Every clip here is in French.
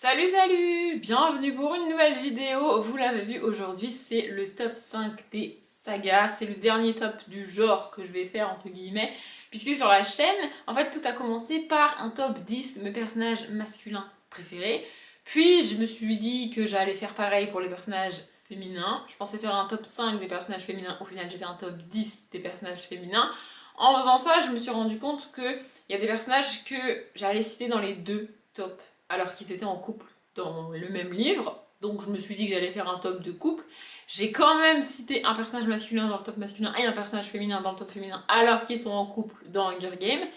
Salut salut! Bienvenue pour une nouvelle vidéo. Vous l'avez vu, aujourd'hui c'est le top 5 des sagas. C'est le dernier top du genre que je vais faire entre guillemets. Puisque sur la chaîne, en fait tout a commencé par un top 10 de mes personnages masculins préférés. Puis je me suis dit que j'allais faire pareil pour les personnages féminins. Je pensais faire un top 5 des personnages féminins. Au final j'ai fait un top 10 des personnages féminins. En faisant ça, je me suis rendu compte qu'il y a des personnages que j'allais citer dans les deux tops alors qu'ils étaient en couple dans le même livre. Donc je me suis dit que j'allais faire un top de couple. J'ai quand même cité un personnage masculin dans le top masculin et un personnage féminin dans le top féminin alors qu'ils sont en couple dans Hunger Games.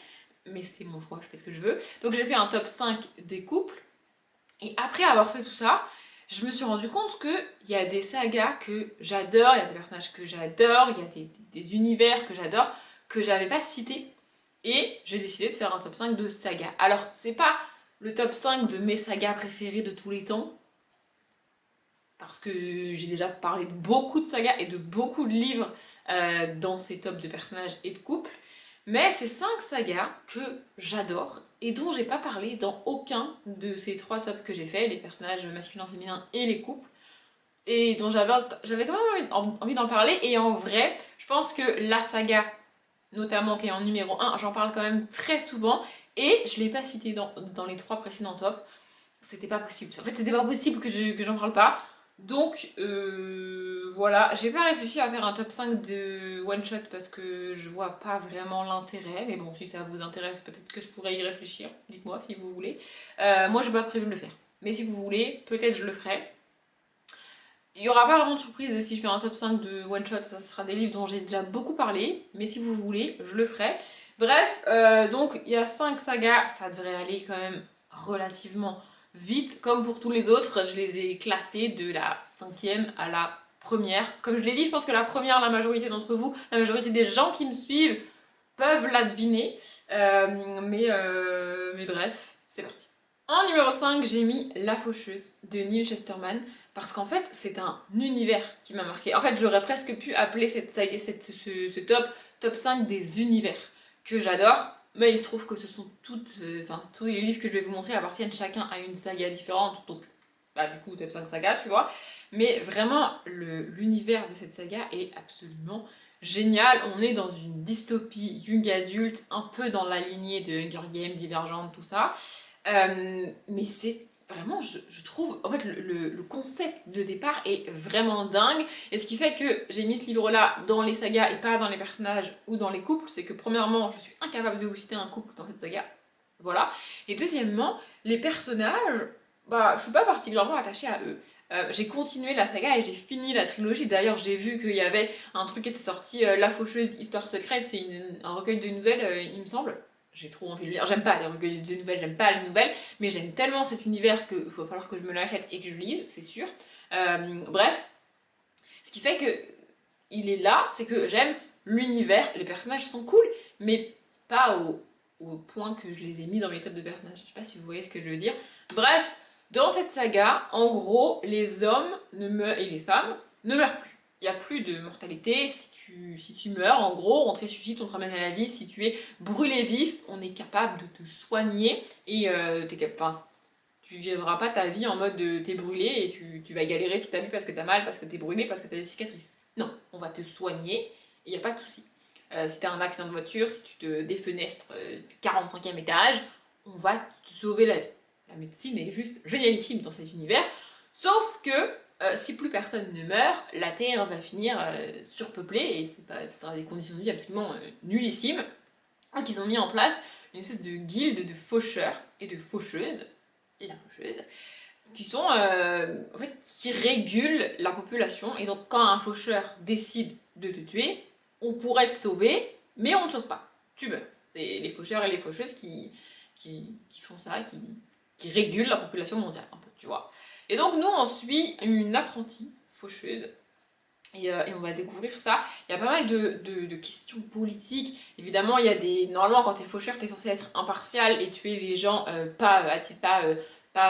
Mais c'est mon choix, je fais ce que je veux. Donc j'ai fait un top 5 des couples. Et après avoir fait tout ça, je me suis rendu compte qu'il y a des sagas que j'adore, il y a des personnages que j'adore, il y a des univers que j'adore, que j'avais pas cités. Et j'ai décidé de faire un top 5 de sagas. Alors, c'est pas le top 5 de mes sagas préférées de tous les temps, parce que j'ai déjà parlé de beaucoup de sagas et de beaucoup de livres dans ces tops de personnages et de couples, mais c'est 5 sagas que j'adore et dont j'ai pas parlé dans aucun de ces 3 tops que j'ai fait, les personnages masculins, féminins et les couples, et dont j'avais quand même envie d'en parler. Et en vrai, je pense que la saga, notamment qui est en numéro 1, j'en parle quand même très souvent, et je l'ai pas cité dans les 3 précédents tops. C'était pas possible. En fait, c'était pas possible que j'en parle pas. Donc, voilà. J'ai pas réfléchi à faire un top 5 de one shot parce que je vois pas vraiment l'intérêt. Mais bon, si ça vous intéresse, peut-être que je pourrais y réfléchir. Dites-moi si vous voulez. Moi, j'ai pas prévu de le faire. Mais si vous voulez, peut-être je le ferai. Il y aura pas vraiment de surprise si je fais un top 5 de one shot. Ça sera des livres dont j'ai déjà beaucoup parlé. Mais si vous voulez, je le ferai. Bref, donc il y a 5 sagas. Ça devrait aller quand même relativement vite. Comme pour tous les autres, je les ai classés de la 5e à la première. Comme je l'ai dit, je pense que la première, la majorité d'entre vous, la majorité des gens qui me suivent peuvent la deviner. Mais bref, c'est parti. En numéro 5, j'ai mis La Faucheuse de Neil Chesterman parce qu'en fait, c'est un univers qui m'a marqué. En fait, j'aurais presque pu appeler cette saga, ce top 5 des univers que j'adore. Mais il se trouve que ce sont tous les livres que je vais vous montrer appartiennent chacun à une saga différente. Donc, bah, du coup, top 5 saga, tu vois. Mais vraiment, l'univers de cette saga est absolument génial. On est dans une dystopie young adulte, un peu dans la lignée de Hunger Games, Divergente, tout ça. Mais c'est vraiment, je trouve, en fait, le concept de départ est vraiment dingue. Et ce qui fait que j'ai mis ce livre-là dans les sagas et pas dans les personnages ou dans les couples, c'est que premièrement, je suis incapable de vous citer un couple dans cette saga. Voilà. Et deuxièmement, les personnages, bah, je suis pas particulièrement attachée à eux. J'ai continué la saga et j'ai fini la trilogie. D'ailleurs, j'ai vu qu'il y avait un truc qui était sorti, La Faucheuse, Histoire secrète, c'est un recueil de nouvelles, il me semble. J'ai trop envie de lire. J'aime pas les recueils de nouvelles, j'aime pas les nouvelles, mais j'aime tellement cet univers qu'il va falloir que je me l'achète et que je lise, c'est sûr. Bref, ce qui fait que il est là, c'est que j'aime l'univers, les personnages sont cool, mais pas au point que je les ai mis dans mes tops de personnages. Je sais pas si vous voyez ce que je veux dire. Bref, dans cette saga, en gros, les hommes et les femmes ne meurent plus. Il n'y a plus de mortalité. Si tu meurs, en gros, on te ressuscite, on te ramène à la vie. Si tu es brûlé vif, on est capable de te soigner et tu vivras pas ta vie en mode t'es brûlé et tu vas galérer toute ta vie parce que t'as mal, parce que t'es brûlé, parce que t'as des cicatrices. Non, on va te soigner et il n'y a pas de souci. Si t'as un accident de voiture, si tu te défenestres du 45e étage, on va te sauver la vie. La médecine est juste génialissime dans cet univers. Sauf que si plus personne ne meurt, la Terre va finir surpeuplée et ce sera des conditions de vie absolument nullissimes. Donc ils ont mis en place une espèce de guilde de faucheurs et de faucheuses, la faucheuse, qui sont en fait qui régulent la population. Et donc quand un faucheur décide de te tuer, on pourrait te sauver, mais on ne te sauve pas. Tu meurs. C'est les faucheurs et les faucheuses qui font ça, qui régulent la population mondiale, un peu, tu vois. Et donc nous on suit une apprentie faucheuse et on va découvrir ça. Il y a pas mal de questions politiques. Évidemment, il y a des. Normalement, quand t'es faucheur, t'es censé être impartial et tuer les gens, pas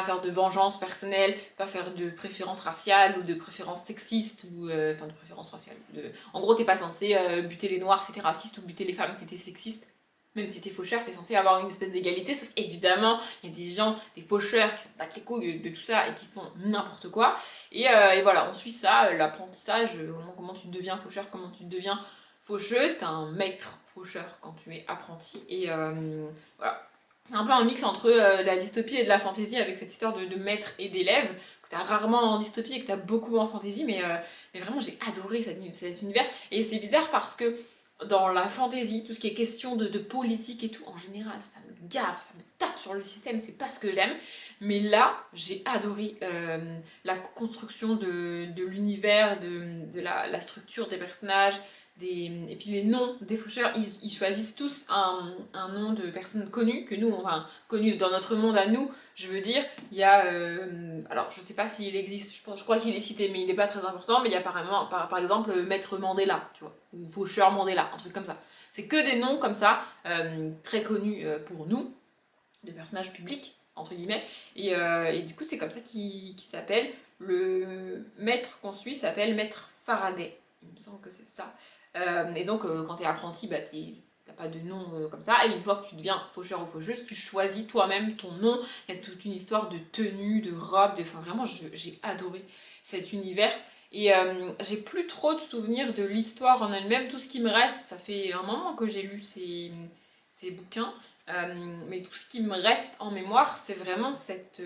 faire de vengeance personnelle, pas faire de préférence raciale ou de préférence sexiste ou. Enfin, de préférence raciale. En gros, t'es pas censé buter les noirs, c'était raciste, ou buter les femmes, c'était sexiste. Même si t'es faucheur, t'es censé avoir une espèce d'égalité, sauf qu'évidemment, il y a des gens, des faucheurs qui s'en battent les couilles de tout ça et qui font n'importe quoi. Et voilà, on suit ça, l'apprentissage, comment tu deviens faucheur, comment tu deviens faucheuse. T'as un maître faucheur quand tu es apprenti. Et voilà. C'est un peu un mix entre la dystopie et de la fantaisie avec cette histoire de maître et d'élève, que t'as rarement en dystopie et que t'as beaucoup en fantaisie, mais vraiment j'ai adoré cet univers. Et c'est bizarre parce que dans la fantaisie, tout ce qui est question de politique et tout, en général, ça me gave, ça me tape sur le système, c'est pas ce que j'aime. Mais là, j'ai adoré la construction de l'univers, de la structure des personnages, et puis les noms des faucheurs, ils choisissent tous un nom de personne connue, que nous, enfin, connue dans notre monde à nous, je veux dire. Il y a, alors je sais pas s'il existe, je crois qu'il est cité, mais il n'est pas très important, mais il y a apparemment, par exemple, Maître Mandela, tu vois, ou Faucheur Mandela, un truc comme ça. C'est que des noms comme ça, très connus pour nous, de personnages publics, entre guillemets, et du coup c'est comme ça qu'il s'appelle. Le maître qu'on suit s'appelle Maître Faraday, il me semble que c'est ça. Et donc, quand t'es apprenti, bah, t'as pas de nom comme ça. Et une fois que tu deviens faucheur ou faucheuse, tu choisis toi-même ton nom. Il y a toute une histoire de tenue, de robe. Enfin, vraiment, j'ai adoré cet univers. Et j'ai plus trop de souvenirs de l'histoire en elle-même. Tout ce qui me reste, ça fait un moment que j'ai lu ces bouquins. Mais tout ce qui me reste en mémoire, c'est vraiment cette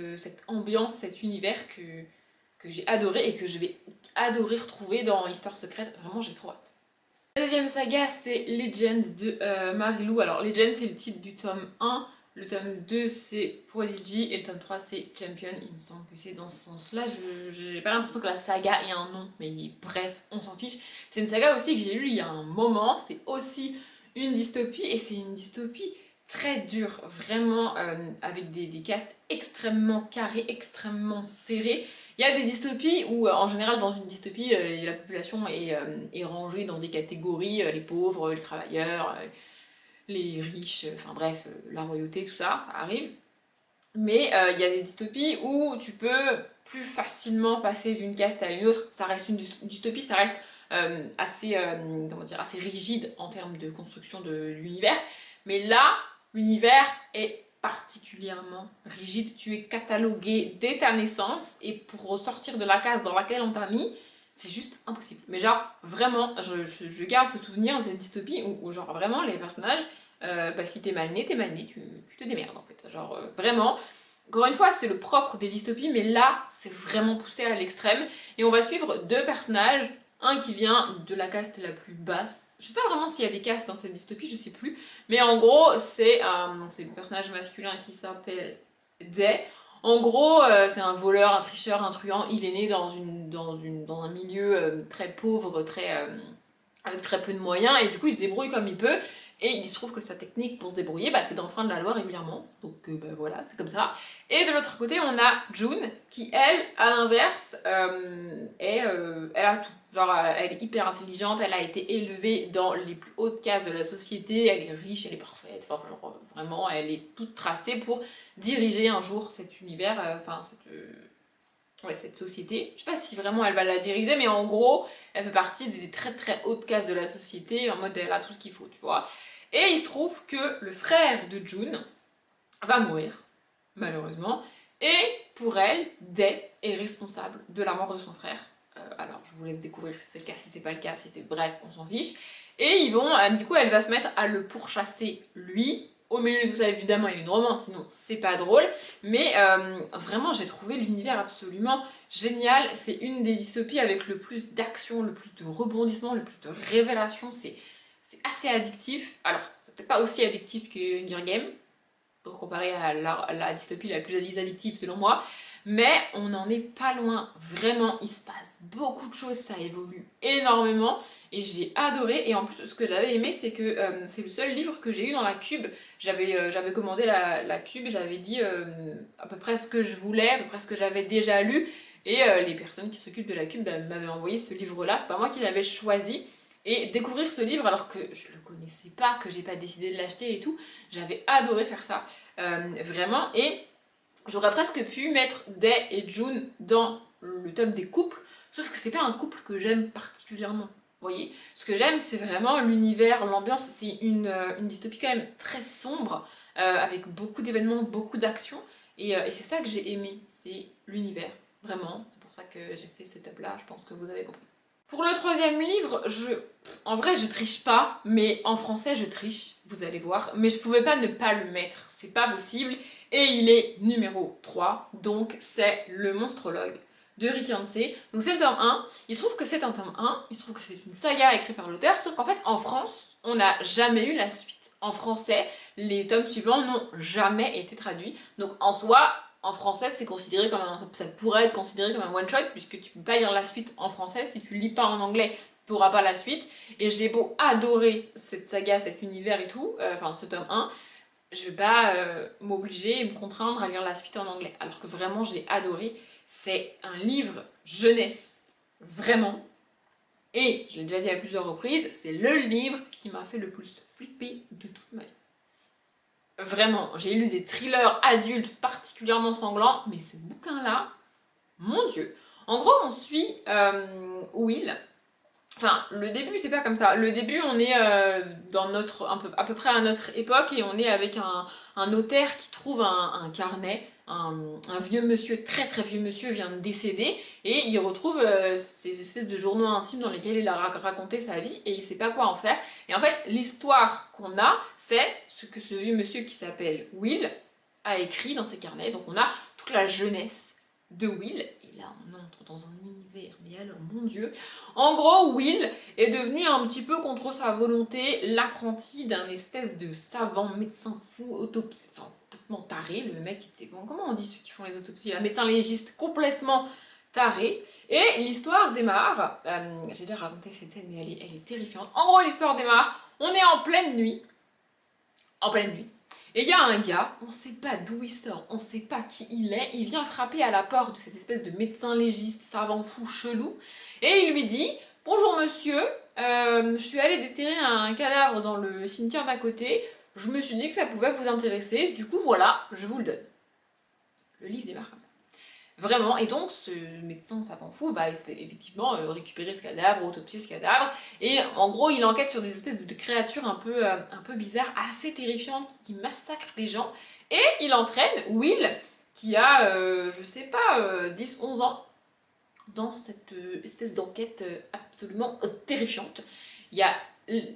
ambiance, cet univers que j'ai adoré et que je vais adorer retrouver dans Histoire secrète. Vraiment, j'ai trop hâte. La deuxième saga, c'est Legend de Marilou. Alors, Legend, c'est le titre du tome 1. Le tome 2, c'est Prodigy. Et le tome 3, c'est Champion. Il me semble que c'est dans ce sens-là. J'ai pas l'impression que la saga ait un nom. Mais bref, on s'en fiche. C'est une saga aussi que j'ai lue il y a un moment. C'est aussi une dystopie. Et c'est une dystopie très dure. Vraiment, avec des castes extrêmement carrés, extrêmement serrés. Il y a des dystopies où, en général, dans une dystopie, la population est rangée dans des catégories, les pauvres, les travailleurs, les riches, enfin bref, la royauté, tout ça, ça arrive. Mais il y a des dystopies où tu peux plus facilement passer d'une caste à une autre. Ça reste une dystopie, ça reste comment dire, assez rigide en termes de construction de l'univers. Mais là, l'univers est particulièrement rigide. Tu es catalogué dès ta naissance et pour ressortir de la case dans laquelle on t'a mis, c'est juste impossible. Mais genre, vraiment, je garde ce souvenir de cette dystopie où genre, vraiment, les personnages, bah, si t'es mal né, tu te démerdes en fait. Genre, vraiment. Encore une fois, c'est le propre des dystopies, mais là, c'est vraiment poussé à l'extrême. Et on va suivre deux personnages. Un qui vient de la caste la plus basse. Je sais pas vraiment s'il y a des castes dans cette dystopie, je sais plus. Mais en gros, c'est le personnage masculin qui s'appelle Day. En gros, c'est un voleur, un tricheur, un truand. Il est né dans un milieu très pauvre, avec très peu de moyens. Et du coup, il se débrouille comme il peut. Et il se trouve que sa technique pour se débrouiller, bah, c'est d'enfreindre la loi régulièrement. Donc bah, voilà, c'est comme ça. Et de l'autre côté, on a June, qui elle, à l'inverse, elle a tout. Genre, elle est hyper intelligente, elle a été élevée dans les plus hautes cases de la société, elle est riche, elle est parfaite, enfin, genre, vraiment, elle est toute tracée pour diriger un jour cet univers, cette société. Je sais pas si vraiment elle va la diriger, mais en gros, elle fait partie des très très hautes cases de la société, en mode elle a tout ce qu'il faut, tu vois. Et il se trouve que le frère de June va mourir, malheureusement, et pour elle, Day est responsable de la mort de son frère. Alors, je vous laisse découvrir si c'est le cas, si c'est pas le cas, si c'est bref, on s'en fiche. Et du coup, elle va se mettre à le pourchasser, lui. Au milieu de tout ça, évidemment, il y a une romance, sinon c'est pas drôle. Mais vraiment, j'ai trouvé l'univers absolument génial. C'est une des dystopies avec le plus d'action, le plus de rebondissements, le plus de révélations. C'est assez addictif. Alors, c'est peut-être pas aussi addictif que Hunger Games, pour comparer à la dystopie la plus addictive selon moi. Mais on n'en est pas loin, vraiment, il se passe beaucoup de choses, ça évolue énormément et j'ai adoré. Et en plus, ce que j'avais aimé, c'est que c'est le seul livre que j'ai eu dans la Cube. J'avais commandé la Cube, j'avais dit à peu près ce que je voulais, à peu près ce que j'avais déjà lu. Et les personnes qui s'occupent de la Cube m'avaient envoyé ce livre-là, c'est pas moi qui l'avais choisi. Et découvrir ce livre alors que je le connaissais pas, que j'ai pas décidé de l'acheter et tout, j'avais adoré faire ça, vraiment. Et j'aurais presque pu mettre Day et June dans le top des couples, sauf que c'est pas un couple que j'aime particulièrement. Vous voyez, ce que j'aime, c'est vraiment l'univers, l'ambiance. C'est une dystopie quand même très sombre, avec beaucoup d'événements, beaucoup d'actions. Et c'est ça que j'ai aimé, c'est l'univers, vraiment. C'est pour ça que j'ai fait ce top-là, je pense que vous avez compris. Pour le troisième livre, en vrai, je triche pas, mais en français, je triche, vous allez voir. Mais je pouvais pas ne pas le mettre, c'est pas possible. Et il est numéro 3, donc c'est Le Monstrologue de Rick Yancey. Donc c'est le tome 1. Il se trouve que c'est un tome 1, il se trouve que c'est une saga écrite par l'auteur, sauf qu'en fait, en France, on n'a jamais eu la suite. En français, les tomes suivants n'ont jamais été traduits. Donc en soi, en français, c'est considéré comme ça pourrait être considéré comme un one shot puisque tu peux pas lire la suite en français. Si tu lis pas en anglais, tu n'auras pas la suite. Et j'ai beau adorer cette saga, cet univers et tout, enfin ce tome 1, je vais pas m'obliger et me contraindre à lire la suite en anglais. Alors que vraiment j'ai adoré. C'est un livre jeunesse, vraiment. Et je l'ai déjà dit à plusieurs reprises, c'est le livre qui m'a fait le plus flipper de toute ma vie. Vraiment, j'ai lu des thrillers adultes particulièrement sanglants, mais ce bouquin-là, mon Dieu. En gros, on suit Will. Enfin, le début, c'est pas comme ça. Le début, on est dans à peu près à notre époque et on est avec un notaire qui trouve un carnet. Un vieux monsieur, très très vieux monsieur, vient de décéder et il retrouve ces espèces de journaux intimes dans lesquels il a raconté sa vie et il sait pas quoi en faire. Et en fait, l'histoire qu'on a, c'est ce que ce vieux monsieur qui s'appelle Will a écrit dans ses carnets. Donc on a toute la jeunesse de Will. Et là, on entre dans un univers, mais alors, mon Dieu. En gros, Will est devenu un petit peu contre sa volonté l'apprenti d'un espèce de savant médecin fou, autopsie, enfin, complètement taré. Le mec était, comment on dit ceux qui font les autopsies, un médecin légiste complètement taré. Et l'histoire démarre, j'ai déjà raconté cette scène, mais elle est terrifiante. En gros, l'histoire démarre, on est en pleine nuit. En pleine nuit. Et il y a un gars, on sait pas d'où il sort, on sait pas qui il est, il vient frapper à la porte de cette espèce de médecin légiste, savant fou, chelou, et il lui dit « Bonjour monsieur, je suis allé déterrer un cadavre dans le cimetière d'à côté, je me suis dit que ça pouvait vous intéresser, du coup voilà, je vous le donne. » Le livre démarre comme ça. Vraiment, et donc ce médecin savant fou va effectivement récupérer ce cadavre, autopsier ce cadavre, et en gros il enquête sur des espèces de créatures un peu bizarres, assez terrifiantes, qui massacrent des gens, et il entraîne Will, qui a, je sais pas, 10-11 ans, dans cette espèce d'enquête absolument terrifiante. Il y a, il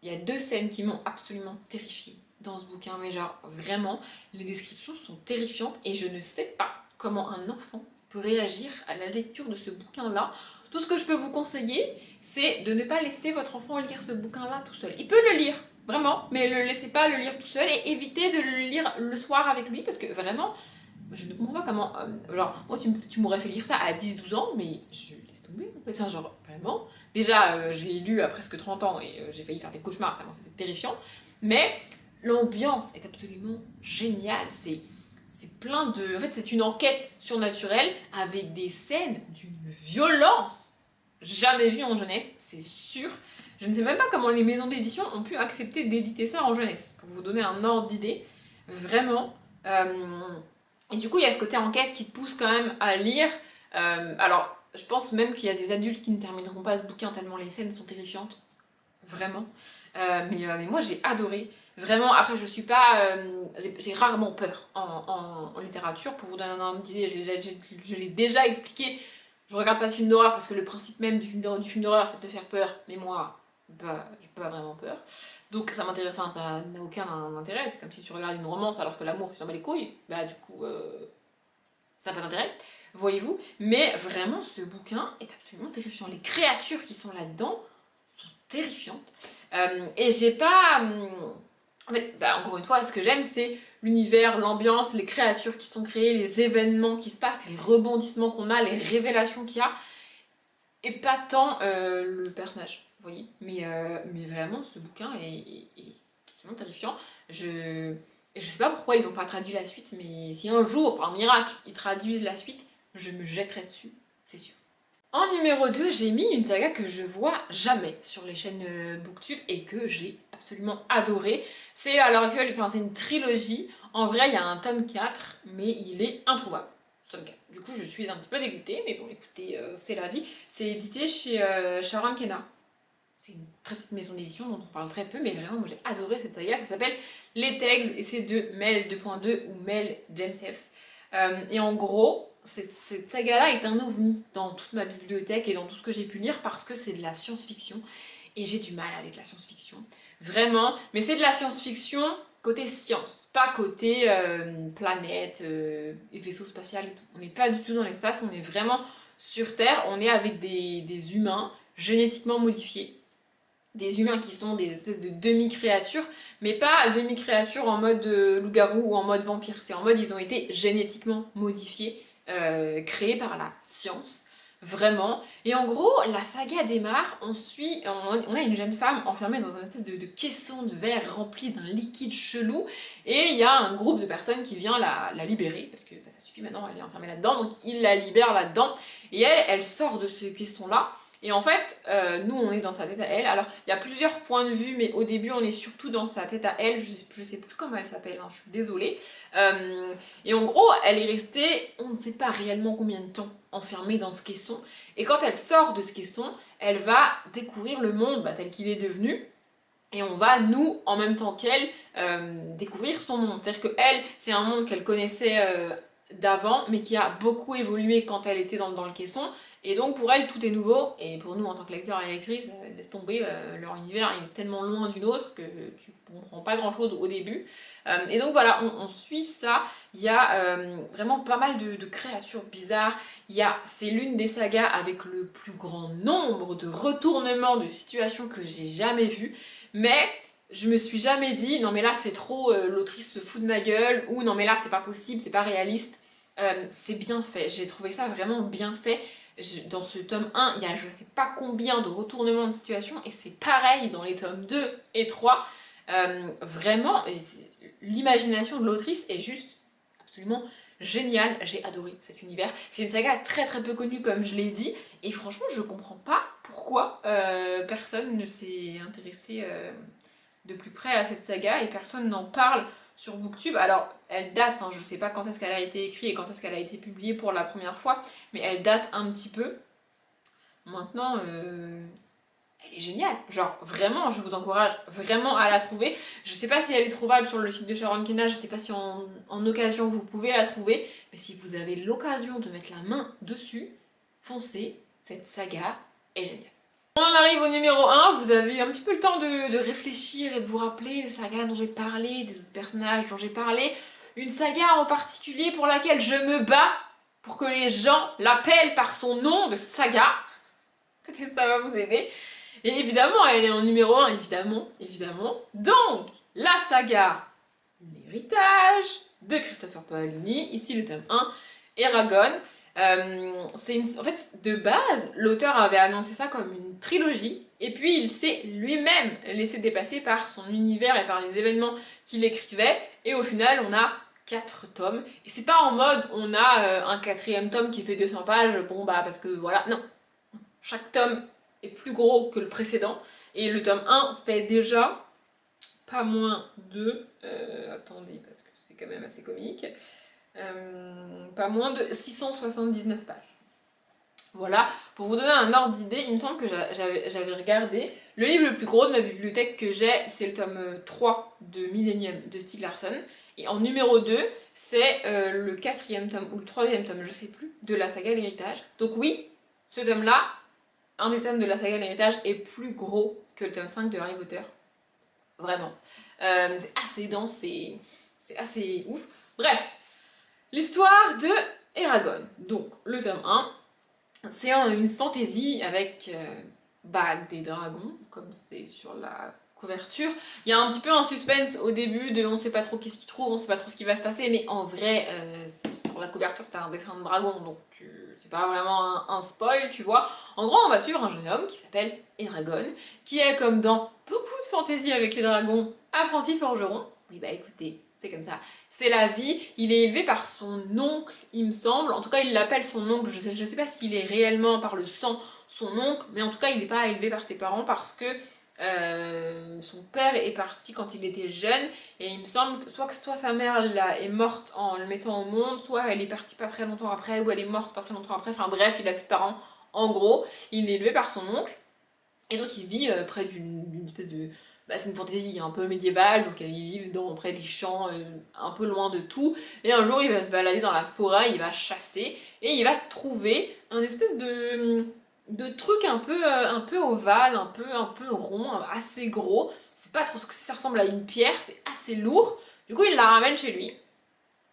y a 2 scènes qui m'ont absolument terrifiée dans ce bouquin, mais genre vraiment, les descriptions sont terrifiantes, et je ne sais pas comment un enfant peut réagir à la lecture de ce bouquin-là. Tout ce que je peux vous conseiller, c'est de ne pas laisser votre enfant lire ce bouquin-là tout seul. Il peut le lire, vraiment, mais ne le laissez pas le lire tout seul et évitez de le lire le soir avec lui, parce que vraiment, je ne comprends pas comment... genre, moi, tu m'aurais fait lire ça à 10-12 ans, mais je laisse tomber, en fait. Enfin, genre, vraiment. Déjà, je l'ai lu à presque 30 ans et j'ai failli faire des cauchemars, tellement c'était terrifiant. Mais l'ambiance est absolument géniale, c'est plein de... En fait, c'est une enquête surnaturelle avec des scènes d'une violence jamais vue en jeunesse, c'est sûr. Je ne sais même pas comment les maisons d'édition ont pu accepter d'éditer ça en jeunesse, pour vous donner un ordre d'idée. Vraiment. Et du coup, il y a ce côté enquête qui te pousse quand même à lire. Alors, je pense même qu'il y a des adultes qui ne termineront pas ce bouquin tellement les scènes sont terrifiantes. Vraiment. Mais moi, j'ai adoré. Vraiment, après, je suis pas. J'ai rarement peur en littérature. Pour vous donner un ordre d'idée, je l'ai déjà expliqué. Je regarde pas de films d'horreur parce que le principe même du film d'horreur, c'est de te faire peur. Mais moi, bah, j'ai pas vraiment peur. Donc, ça m'intéresse, enfin, ça n'a aucun intérêt. C'est comme si tu regardes une romance alors que l'amour, tu t'en bats les couilles. Bah, du coup, ça n'a pas d'intérêt. Voyez-vous. Mais vraiment, ce bouquin est absolument terrifiant. Les créatures qui sont là-dedans sont terrifiantes. Et j'ai pas. En fait, bah, encore une fois, ce que j'aime, c'est l'univers, l'ambiance, les créatures qui sont créées, les événements qui se passent, les rebondissements qu'on a, les révélations qu'il y a, et pas tant le personnage, vous voyez. Mais vraiment, ce bouquin est absolument terrifiant. Et je sais pas pourquoi ils n'ont pas traduit la suite, mais si un jour, par miracle, ils traduisent la suite, je me jetterai dessus, c'est sûr. En numéro 2, j'ai mis une saga que je vois jamais sur les chaînes Booktube et que j'ai absolument adoré. C'est à l'heure actuelle, enfin c'est une trilogie. En vrai, il y a un tome 4, mais il est introuvable. tome 4. Du coup, je suis un petit peu dégoûtée, mais bon, écoutez, c'est la vie. C'est édité chez Sharon Kena. C'est une très petite maison d'édition dont on parle très peu, mais vraiment, moi j'ai adoré cette saga. Ça s'appelle Les Tags et c'est de Mel 2.2 ou Mel James F. Et en gros, cette saga-là est un ovni dans toute ma bibliothèque et dans tout ce que j'ai pu lire parce que c'est de la science-fiction. Et j'ai du mal avec la science-fiction. Vraiment. Mais c'est de la science-fiction côté science, pas côté planète et vaisseau spatial et tout. On n'est pas du tout dans l'espace, on est vraiment sur Terre. On est avec des humains génétiquement modifiés. Des humains qui sont des espèces de demi-créatures, mais pas demi-créatures en mode loup-garou ou en mode vampire. C'est en mode ils ont été génétiquement modifiés, créés par la science, vraiment. Et en gros, la saga démarre, on a une jeune femme enfermée dans un espèce de caisson de verre rempli d'un liquide chelou, et il y a un groupe de personnes qui vient la libérer, parce que ça suffit maintenant, elle est enfermée là-dedans, donc ils la libèrent là-dedans, et elle sort de ce caisson-là. Et en fait, nous, on est dans sa tête à elle. Alors, il y a plusieurs points de vue, mais au début, on est surtout dans sa tête à elle. Je sais plus comment elle s'appelle, hein, je suis désolée. Et en gros, elle est restée, on ne sait pas réellement combien de temps, enfermée dans ce caisson. Et quand elle sort de ce caisson, elle va découvrir le monde tel qu'il est devenu. Et on va, nous, en même temps qu'elle, découvrir son monde. C'est-à-dire qu'elle, c'est un monde qu'elle connaissait d'avant, mais qui a beaucoup évolué quand elle était dans le caisson. Et donc pour elle, tout est nouveau, et pour nous en tant que lecteurs et lectrices, laisse tomber, leur univers il est tellement loin du nôtre que tu comprends pas grand chose au début. Et donc voilà, on suit ça, il y a vraiment pas mal de créatures bizarres, c'est l'une des sagas avec le plus grand nombre de retournements de situations que j'ai jamais vues, mais je me suis jamais dit, non mais là c'est trop, l'autrice se fout de ma gueule, ou non mais là c'est pas possible, c'est pas réaliste. C'est bien fait, j'ai trouvé ça vraiment bien fait. Dans ce tome 1, il y a je sais pas combien de retournements de situation et c'est pareil dans les tomes 2 et 3. Vraiment, l'imagination de l'autrice est juste absolument géniale. J'ai adoré cet univers. C'est une saga très très peu connue comme je l'ai dit et franchement je comprends pas pourquoi personne ne s'est intéressé de plus près à cette saga et personne n'en parle sur Booktube. Alors, elle date, je sais pas quand est-ce qu'elle a été écrite et quand est-ce qu'elle a été publiée pour la première fois, mais elle date un petit peu. Maintenant, elle est géniale. Genre, vraiment, je vous encourage vraiment à la trouver. Je sais pas si elle est trouvable sur le site de Sharon Kena, je sais pas si en occasion vous pouvez la trouver, mais si vous avez l'occasion de mettre la main dessus, foncez, cette saga est géniale. On en arrive au numéro 1, vous avez eu un petit peu le temps de réfléchir et de vous rappeler des sagas dont j'ai parlé, des personnages dont j'ai parlé. Une saga en particulier pour laquelle je me bats pour que les gens l'appellent par son nom de saga. Peut-être ça va vous aider. Et évidemment, elle est en numéro 1, évidemment. Donc, la saga L'héritage de Christopher Paolini, ici le tome 1, Eragon. En fait, de base, l'auteur avait annoncé ça comme une trilogie, et puis il s'est lui-même laissé dépasser par son univers et par les événements qu'il écrivait, et au final, on a 4 tomes, et c'est pas en mode on a un 4e tome qui fait 200 pages, parce que voilà, non. Chaque tome est plus gros que le précédent, et le tome 1 fait déjà pas moins de... attendez, parce que c'est quand même assez comique... pas moins de 679 pages. Voilà, pour vous donner un ordre d'idée, il me semble que j'avais regardé. Le livre le plus gros de ma bibliothèque que j'ai, c'est le tome 3 de Millennium de Stieg Larsson. Et en numéro 2, c'est le 4e tome, ou le 3e tome, je sais plus, de la saga L'héritage. Donc oui, ce tome-là, un des tomes de la saga L'héritage est plus gros que le tome 5 de Harry Potter. Vraiment. C'est assez dense, c'est assez ouf. Bref. L'histoire de Eragon. Donc, le tome 1, c'est une fantaisie avec des dragons, comme c'est sur la couverture. Il y a un petit peu un suspense au début de on sait pas trop qu'est-ce qu'il trouve, on sait pas trop ce qui va se passer, mais en vrai, sur la couverture, t'as un dessin de dragon, donc c'est pas vraiment un spoil, tu vois. En gros, on va suivre un jeune homme qui s'appelle Eragon, qui est, comme dans beaucoup de fantaisies avec les dragons, apprenti forgeron. Oui, écoutez, c'est comme ça. C'est la vie. Il est élevé par son oncle, il me semble. En tout cas, il l'appelle son oncle. Je sais pas s'il est réellement par le sang son oncle, mais en tout cas, il n'est pas élevé par ses parents parce que Son père est parti quand il était jeune et il me semble que soit sa mère là, est morte en le mettant au monde, soit elle est partie pas très longtemps après, ou elle est morte pas très longtemps après. Enfin bref, il a plus de parents. En gros, il est élevé par son oncle et donc il vit près d'une espèce de... Bah, c'est une fantaisie un peu médiévale, donc ils vivent près des champs, un peu loin de tout. Et un jour, il va se balader dans la forêt, il va chasser, et il va trouver un espèce de truc un peu ovale, un peu rond, assez gros. C'est pas trop ce que ça ressemble à une pierre, c'est assez lourd. Du coup, il la ramène chez lui.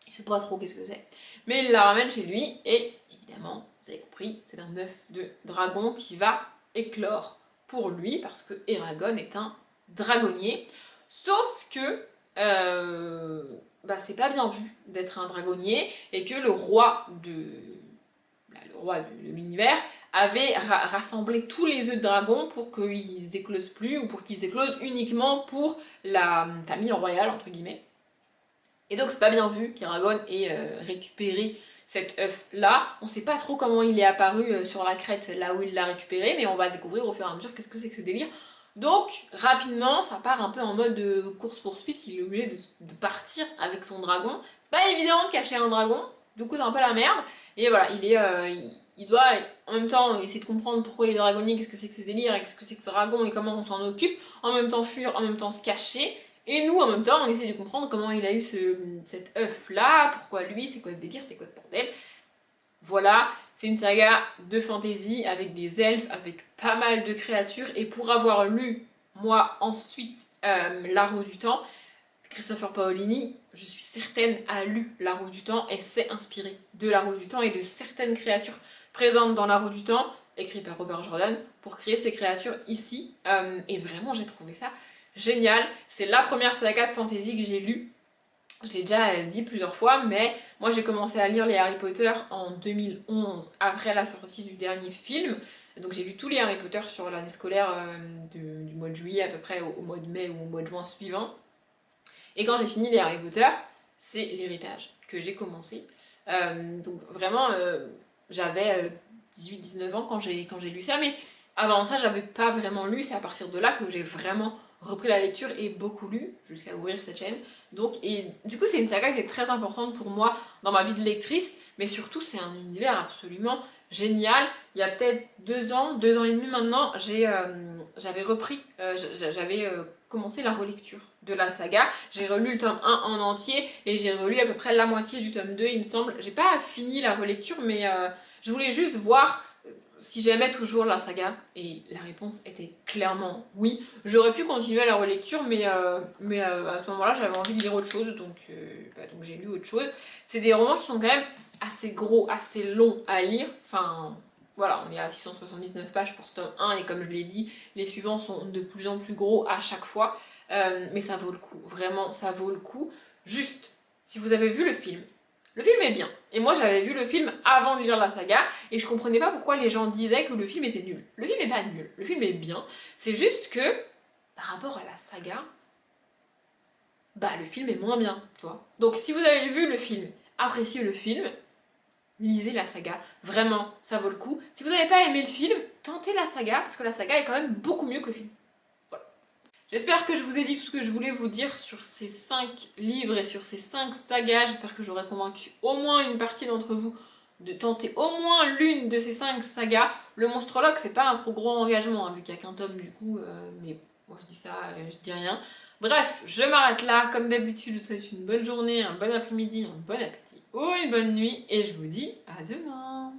Il sait pas trop qu'est-ce que c'est. Mais il la ramène chez lui, et évidemment, vous avez compris, c'est un œuf de dragon qui va éclore pour lui, parce que Eragon est un dragonnier. Sauf que bah, c'est pas bien vu d'être un dragonnier, et que le roi de l'univers avait rassemblé tous les œufs de dragon pour qu'ils se déclosent plus, ou pour qu'ils se déclosent uniquement pour la famille royale, entre guillemets. Et donc c'est pas bien vu qu'Eragon ait récupéré cet œuf là. On sait pas trop comment il est apparu sur la crête là où il l'a récupéré, mais on va découvrir au fur et à mesure qu'est-ce que c'est que ce délire. Donc rapidement ça part un peu en mode course-poursuite, il est obligé de partir avec son dragon. C'est pas évident de cacher un dragon, du coup c'est un peu la merde. Et voilà, il doit en même temps essayer de comprendre pourquoi il est dragonnier, qu'est-ce que c'est que ce délire, qu'est-ce que c'est que ce dragon et comment on s'en occupe, en même temps fuir, en même temps se cacher. Et nous, en même temps, on essaie de comprendre comment il a eu cet œuf-là, pourquoi lui, c'est quoi ce délire, c'est quoi ce bordel. Voilà, c'est une saga de fantasy avec des elfes, avec pas mal de créatures. Et pour avoir lu, moi, ensuite, La Roue du Temps, Christopher Paolini, je suis certaine, a lu La Roue du Temps et s'est inspiré de La Roue du Temps et de certaines créatures présentes dans La Roue du Temps, écrites par Robert Jordan, pour créer ces créatures ici. Et vraiment, j'ai trouvé ça génial. C'est la première saga de fantasy que j'ai lue. Je l'ai déjà dit plusieurs fois, mais moi j'ai commencé à lire les Harry Potter en 2011, après la sortie du dernier film. Donc j'ai lu tous les Harry Potter sur l'année scolaire du mois de juillet à peu près au mois de mai ou au mois de juin suivant. Et quand j'ai fini les Harry Potter, c'est l'héritage que j'ai commencé. Donc vraiment, j'avais 18-19 ans quand j'ai lu ça, mais avant ça, j'avais pas vraiment lu. C'est à partir de là que j'ai vraiment repris la lecture et beaucoup lu jusqu'à ouvrir cette chaîne. Donc, et du coup, c'est une saga qui est très importante pour moi dans ma vie de lectrice, mais surtout, c'est un univers absolument génial. Il y a peut-être 2 ans et demi maintenant, j'avais repris, j'avais commencé la relecture de la saga. J'ai relu le tome 1 en entier et j'ai relu à peu près la moitié du tome 2, il me semble. J'ai pas fini la relecture, mais je voulais juste voir si j'aimais toujours la saga, et la réponse était clairement oui. J'aurais pu continuer la relecture, mais à ce moment-là, j'avais envie de lire autre chose, donc j'ai lu autre chose. C'est des romans qui sont quand même assez gros, assez longs à lire. Enfin, voilà, on est à 679 pages pour ce tome 1, et comme je l'ai dit, les suivants sont de plus en plus gros à chaque fois. Mais ça vaut le coup, vraiment, ça vaut le coup. Juste, si vous avez vu le film est bien. Et moi, j'avais vu le film avant de lire la saga, et je comprenais pas pourquoi les gens disaient que le film était nul. Le film est pas nul, le film est bien. C'est juste que, par rapport à la saga, bah le film est moins bien, tu vois. Donc si vous avez vu le film, appréciez le film, lisez la saga. Vraiment, ça vaut le coup. Si vous n'avez pas aimé le film, tentez la saga, parce que la saga est quand même beaucoup mieux que le film. J'espère que je vous ai dit tout ce que je voulais vous dire sur ces 5 livres et sur ces 5 sagas. J'espère que j'aurai convaincu au moins une partie d'entre vous de tenter au moins l'une de ces 5 sagas. Le Monstrologue, c'est pas un trop gros engagement, hein, vu qu'il n'y a qu'un tome du coup, mais moi je dis ça, je dis rien. Bref, je m'arrête là. Comme d'habitude, je vous souhaite une bonne journée, un bon après-midi, un bon appétit ou une bonne nuit, et je vous dis à demain.